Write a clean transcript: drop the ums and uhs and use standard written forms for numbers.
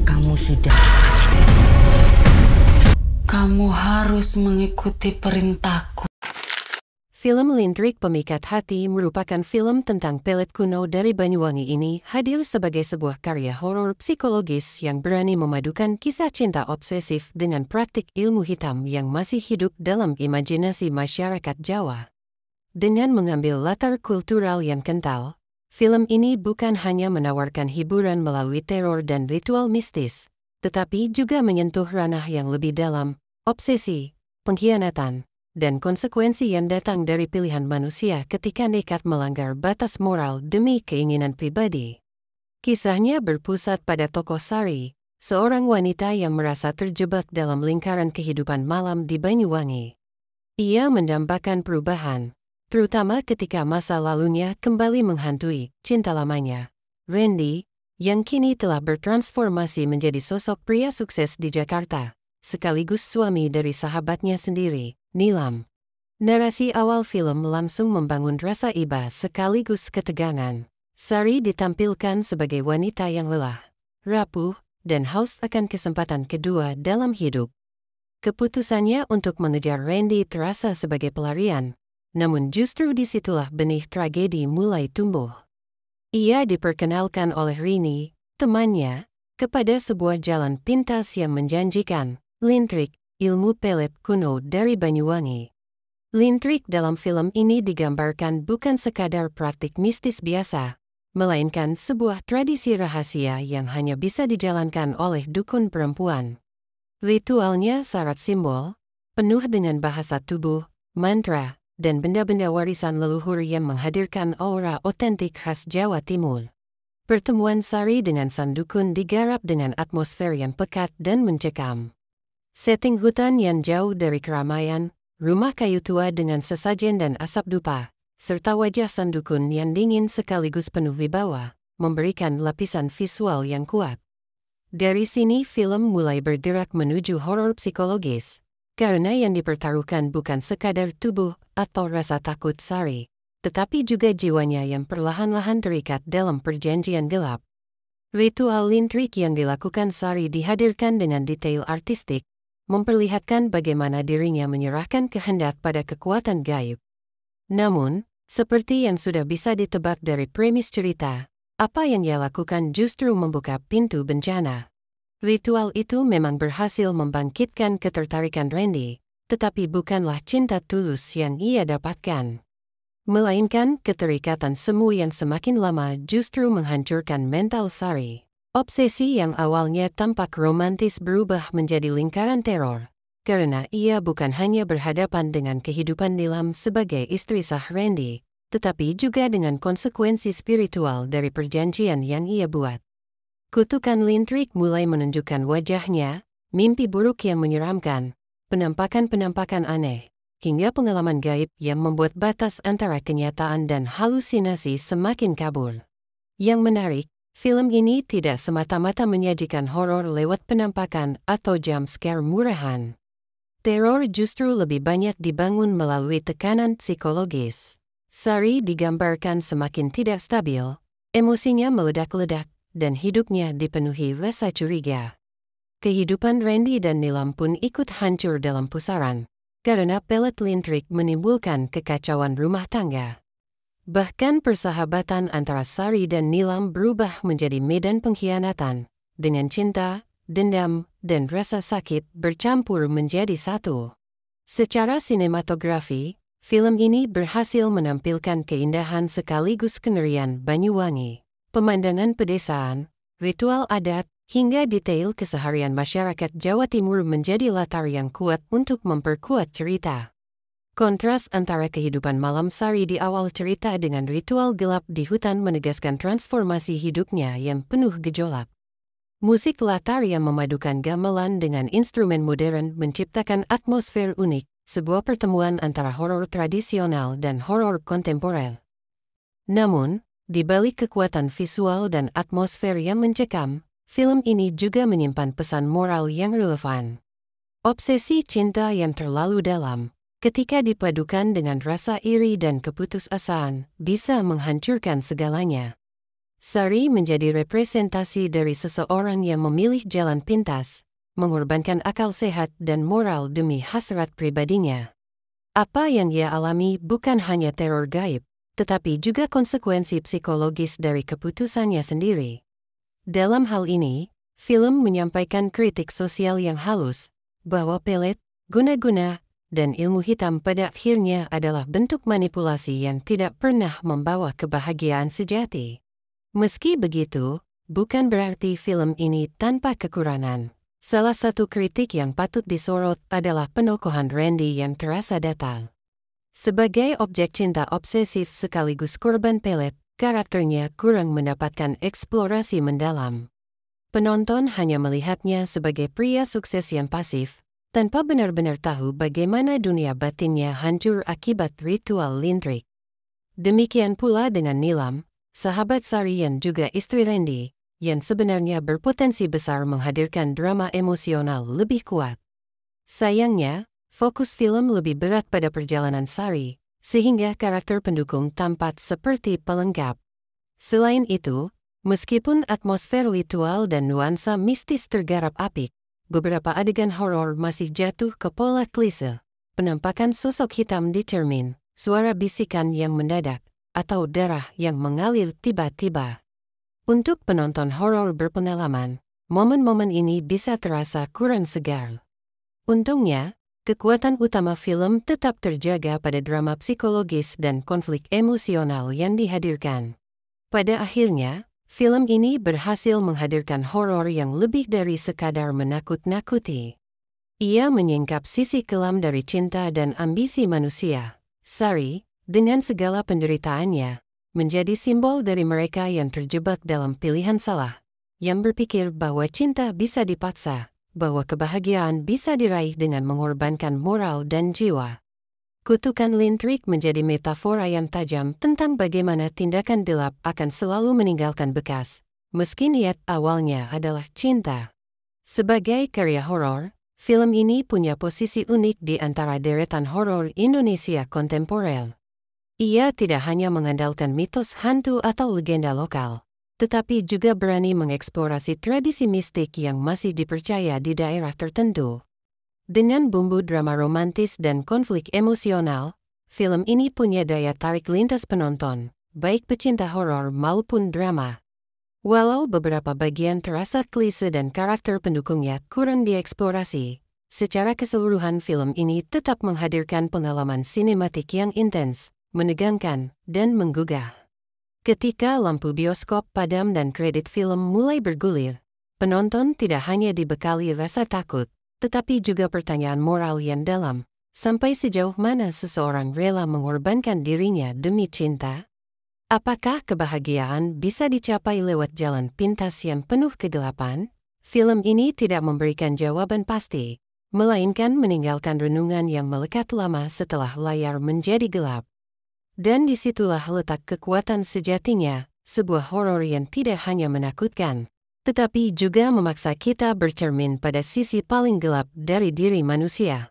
Kamu sudah. Kamu harus mengikuti perintahku. Film Lintrik Pemikat Hati merupakan film tentang pelet kuno dari Banyuwangi ini hadir sebagai sebuah karya horor psikologis yang berani memadukan kisah cinta obsesif dengan praktik ilmu hitam yang masih hidup dalam imajinasi masyarakat Jawa. Dengan mengambil latar kultural yang kental, film ini bukan hanya menawarkan hiburan melalui teror dan ritual mistis, tetapi juga menyentuh ranah yang lebih dalam, obsesi, pengkhianatan, dan konsekuensi yang datang dari pilihan manusia ketika nekat melanggar batas moral demi keinginan pribadi. Kisahnya berpusat pada tokoh Sari, seorang wanita yang merasa terjebak dalam lingkaran kehidupan malam di Banyuwangi. Ia mendambakan perubahan, terutama ketika masa lalunya kembali menghantui cinta lamanya, Randy, yang kini telah bertransformasi menjadi sosok pria sukses di Jakarta, sekaligus suami dari sahabatnya sendiri, Nilam. Narasi awal film langsung membangun rasa iba sekaligus ketegangan. Sari ditampilkan sebagai wanita yang lelah, rapuh, dan haus akan kesempatan kedua dalam hidup. Keputusannya untuk mengejar Randy terasa sebagai pelarian, namun justru disitulah benih tragedi mulai tumbuh. Ia diperkenalkan oleh Rini, temannya, kepada sebuah jalan pintas yang menjanjikan, Lintrik, ilmu pelet kuno dari Banyuwangi. Lintrik dalam film ini digambarkan bukan sekadar praktik mistis biasa, melainkan sebuah tradisi rahasia yang hanya bisa dijalankan oleh dukun perempuan. Ritualnya syarat simbol, penuh dengan bahasa tubuh, mantra, dan benda-benda warisan leluhur yang menghadirkan aura otentik khas Jawa Timur. Pertemuan Sari dengan sang dukun digarap dengan atmosfer yang pekat dan mencekam. Setting hutan yang jauh dari keramaian, rumah kayu tua dengan sesajen dan asap dupa, serta wajah sang dukun yang dingin sekaligus penuh wibawa, memberikan lapisan visual yang kuat. Dari sini film mulai bergerak menuju horor psikologis, karena yang dipertaruhkan bukan sekadar tubuh atau rasa takut Sari, tetapi juga jiwanya yang perlahan-lahan terikat dalam perjanjian gelap. Ritual lintrik yang dilakukan Sari dihadirkan dengan detail artistik, memperlihatkan bagaimana dirinya menyerahkan kehendak pada kekuatan gaib. Namun, seperti yang sudah bisa ditebak dari premis cerita, apa yang ia lakukan justru membuka pintu bencana. Ritual itu memang berhasil membangkitkan ketertarikan Randy, tetapi bukanlah cinta tulus yang ia dapatkan, melainkan keterikatan semu yang semakin lama justru menghancurkan mental Sari. Obsesi yang awalnya tampak romantis berubah menjadi lingkaran teror, karena ia bukan hanya berhadapan dengan kehidupan Nilam sebagai istri sah Randy, tetapi juga dengan konsekuensi spiritual dari perjanjian yang ia buat. Kutukan Lintrik mulai menunjukkan wajahnya, mimpi buruk yang menyeramkan, penampakan-penampakan aneh, hingga pengalaman gaib yang membuat batas antara kenyataan dan halusinasi semakin kabur. Yang menarik, film ini tidak semata-mata menyajikan horor lewat penampakan atau jump scare murahan. Teror justru lebih banyak dibangun melalui tekanan psikologis. Sari digambarkan semakin tidak stabil, emosinya meledak-ledak, dan hidupnya dipenuhi rasa curiga. Kehidupan Randy dan Nilam pun ikut hancur dalam pusaran, karena pelet lintrik menimbulkan kekacauan rumah tangga. Bahkan persahabatan antara Sari dan Nilam berubah menjadi medan pengkhianatan, dengan cinta, dendam, dan rasa sakit bercampur menjadi satu. Secara sinematografi, film ini berhasil menampilkan keindahan sekaligus kengerian Banyuwangi, pemandangan pedesaan, ritual adat, hingga detail keseharian masyarakat Jawa Timur menjadi latar yang kuat untuk memperkuat cerita. Kontras antara kehidupan malam Sari di awal cerita dengan ritual gelap di hutan menegaskan transformasi hidupnya yang penuh gejolak. Musik latar yang memadukan gamelan dengan instrumen modern menciptakan atmosfer unik, sebuah pertemuan antara horor tradisional dan horor kontemporer. Namun, di balik kekuatan visual dan atmosfer yang mencekam, film ini juga menyimpan pesan moral yang relevan. Obsesi cinta yang terlalu dalam, ketika dipadukan dengan rasa iri dan keputusasaan, bisa menghancurkan segalanya. Sari menjadi representasi dari seseorang yang memilih jalan pintas, mengorbankan akal sehat dan moral demi hasrat pribadinya. Apa yang ia alami bukan hanya teror gaib, tetapi juga konsekuensi psikologis dari keputusannya sendiri. Dalam hal ini, film menyampaikan kritik sosial yang halus, bahwa pelet, guna-guna, dan ilmu hitam pada akhirnya adalah bentuk manipulasi yang tidak pernah membawa kebahagiaan sejati. Meski begitu, bukan berarti film ini tanpa kekurangan. Salah satu kritik yang patut disorot adalah penokohan Randy yang terasa datar. Sebagai objek cinta obsesif sekaligus korban pelet, karakternya kurang mendapatkan eksplorasi mendalam. Penonton hanya melihatnya sebagai pria sukses yang pasif, tanpa benar-benar tahu bagaimana dunia batinnya hancur akibat ritual lintrik. Demikian pula dengan Nilam, sahabat Sari yang juga istri Randy, yang sebenarnya berpotensi besar menghadirkan drama emosional lebih kuat. Sayangnya, fokus film lebih berat pada perjalanan Sari, sehingga karakter pendukung tampak seperti pelengkap. Selain itu, meskipun atmosfer ritual dan nuansa mistis tergarap apik, beberapa adegan horor masih jatuh ke pola klise. Penampakan sosok hitam dicermin, suara bisikan yang mendadak, atau darah yang mengalir tiba-tiba. Untuk penonton horor berpengalaman, momen-momen ini bisa terasa kurang segar. Untungnya, kekuatan utama film tetap terjaga pada drama psikologis dan konflik emosional yang dihadirkan. Pada akhirnya, film ini berhasil menghadirkan horor yang lebih dari sekadar menakut-nakuti. Ia menyingkap sisi kelam dari cinta dan ambisi manusia. Sari, dengan segala penderitaannya, menjadi simbol dari mereka yang terjebak dalam pilihan salah, yang berpikir bahwa cinta bisa dipaksa, bahwa kebahagiaan bisa diraih dengan mengorbankan moral dan jiwa. Kutukan lintrik menjadi metafora yang tajam tentang bagaimana tindakan gelap akan selalu meninggalkan bekas, meski niat awalnya adalah cinta. Sebagai karya horor, film ini punya posisi unik di antara deretan horor Indonesia kontemporer. Ia tidak hanya mengandalkan mitos hantu atau legenda lokal, tetapi juga berani mengeksplorasi tradisi mistik yang masih dipercaya di daerah tertentu. Dengan bumbu drama romantis dan konflik emosional, film ini punya daya tarik lintas penonton, baik pecinta horor maupun drama. Walau beberapa bagian terasa klise dan karakter pendukungnya kurang dieksplorasi, secara keseluruhan film ini tetap menghadirkan pengalaman sinematik yang intens, menegangkan, dan menggugah. Ketika lampu bioskop padam dan kredit film mulai bergulir, penonton tidak hanya dibekali rasa takut, tetapi juga pertanyaan moral yang dalam, sampai sejauh mana seseorang rela mengorbankan dirinya demi cinta? Apakah kebahagiaan bisa dicapai lewat jalan pintas yang penuh kegelapan? Film ini tidak memberikan jawaban pasti, melainkan meninggalkan renungan yang melekat lama setelah layar menjadi gelap. Dan disitulah letak kekuatan sejatinya, sebuah horor yang tidak hanya menakutkan, tetapi juga memaksa kita bercermin pada sisi paling gelap dari diri manusia.